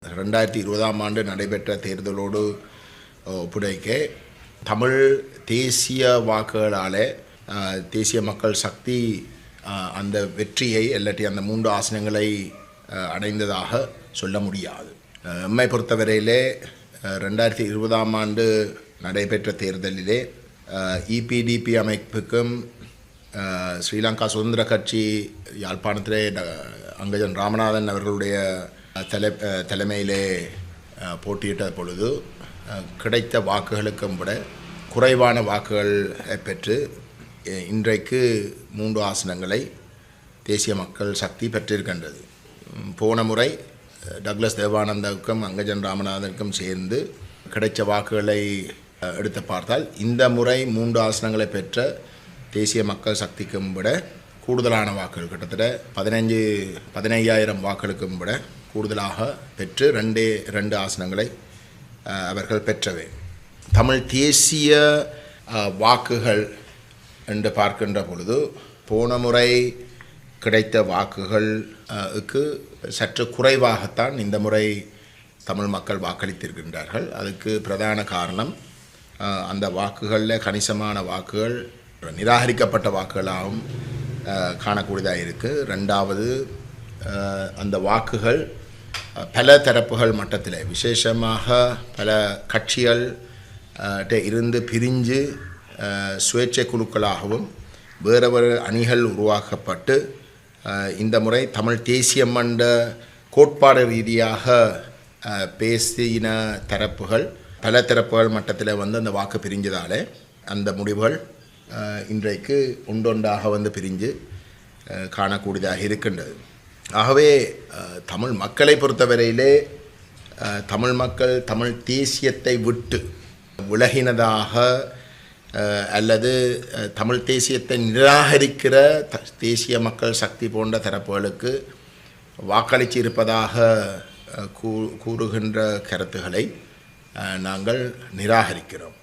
2020 ஆண்டு நடைபெற்ற தேர்தலோடு ஒப்புடைக்க தமிழ் தேசிய வாக்குகளாலே தேசிய மக்கள் சக்தி அந்த வெற்றியை இல்லாட்டி அந்த 3 ஆசனங்களை அடைந்ததாக சொல்ல முடியாது. எம்மை பொறுத்தவரையிலே 2020 ஆண்டு நடைபெற்ற தேர்தலிலே EPDP அமைப்புக்கும் ஸ்ரீலங்கா சுதந்திர கட்சி யாழ்ப்பாணத்திலே அங்கஜன் ராமநாதன் அவர்களுடைய தலைமையிலே போட்டியிட்ட பொழுது கிடைத்த வாக்குகளுக்கும் விட குறைவான வாக்குகள் பெற்று இன்றைக்கு 3 ஆசனங்களை தேசிய மக்கள் சக்தி பெற்றிருக்கின்றது. போன முறை டக்ளஸ் தேவானந்தாவுக்கும் அங்கஜன் ராமநாதனுக்கும் சேர்ந்து கிடைத்த வாக்குகளை எடுத்து பார்த்தால் இந்த முறை 3 ஆசனங்களை பெற்ற தேசிய மக்கள் சக்திக்கும் விட கூடுதலான வாக்குகள் கிட்டத்தட்ட 15,000 வாக்குகளுக்கும் விட கூடுதலாக பெற்று 2 ஆசனங்களை அவர்கள் பெற்றவை. தமிழ் தேசிய வாக்குகள் என்று பார்க்கின்ற பொழுது போன முறை கிடைத்த வாக்குகளுக்கு சற்று குறைவாகத்தான் இந்த முறை தமிழ் மக்கள் வாக்களித்திருக்கின்றார்கள். அதுக்கு பிரதான காரணம் அந்த வாக்குகளில் கணிசமான வாக்குகள் நிராகரிக்கப்பட்ட வாக்குகளாகவும் காணக்கூடியதாக இருக்குது. ரெண்டாவது, அந்த வாக்குகள் பல தரப்புகள் மட்டத்தில் விசேஷமாக பல கட்சிகள் இருந்து பிரிஞ்சு சுயேட்சை குழுக்களாகவும் வேறு அணிகள் உருவாக்கப்பட்டு இந்த முறை தமிழ் தேசியம் என்ற கோட்பாடு ரீதியாக பேசின தரப்புகள் பல தரப்புகள் மட்டத்தில் அந்த வாக்கு பிரிஞ்சதால் அந்த முடிவுகள் இன்றைக்கு ஒன்றொன்றாக பிரிஞ்சு காணக்கூடியதாக இருக்கின்றது. ஆகவே தமிழ் மக்களை பொறுத்தவரையிலே தமிழ் மக்கள் தமிழ் தேசியத்தை விட்டு விலகினதாக அல்லது தமிழ் தேசியத்தை நிராகரிக்கிற தேசிய மக்கள் சக்தி போன்ற தரப்புகளுக்கு வாக்களித்து இருப்பதாக கூறுகின்ற கருத்துக்களை நாங்கள் நிராகரிக்கிறோம்.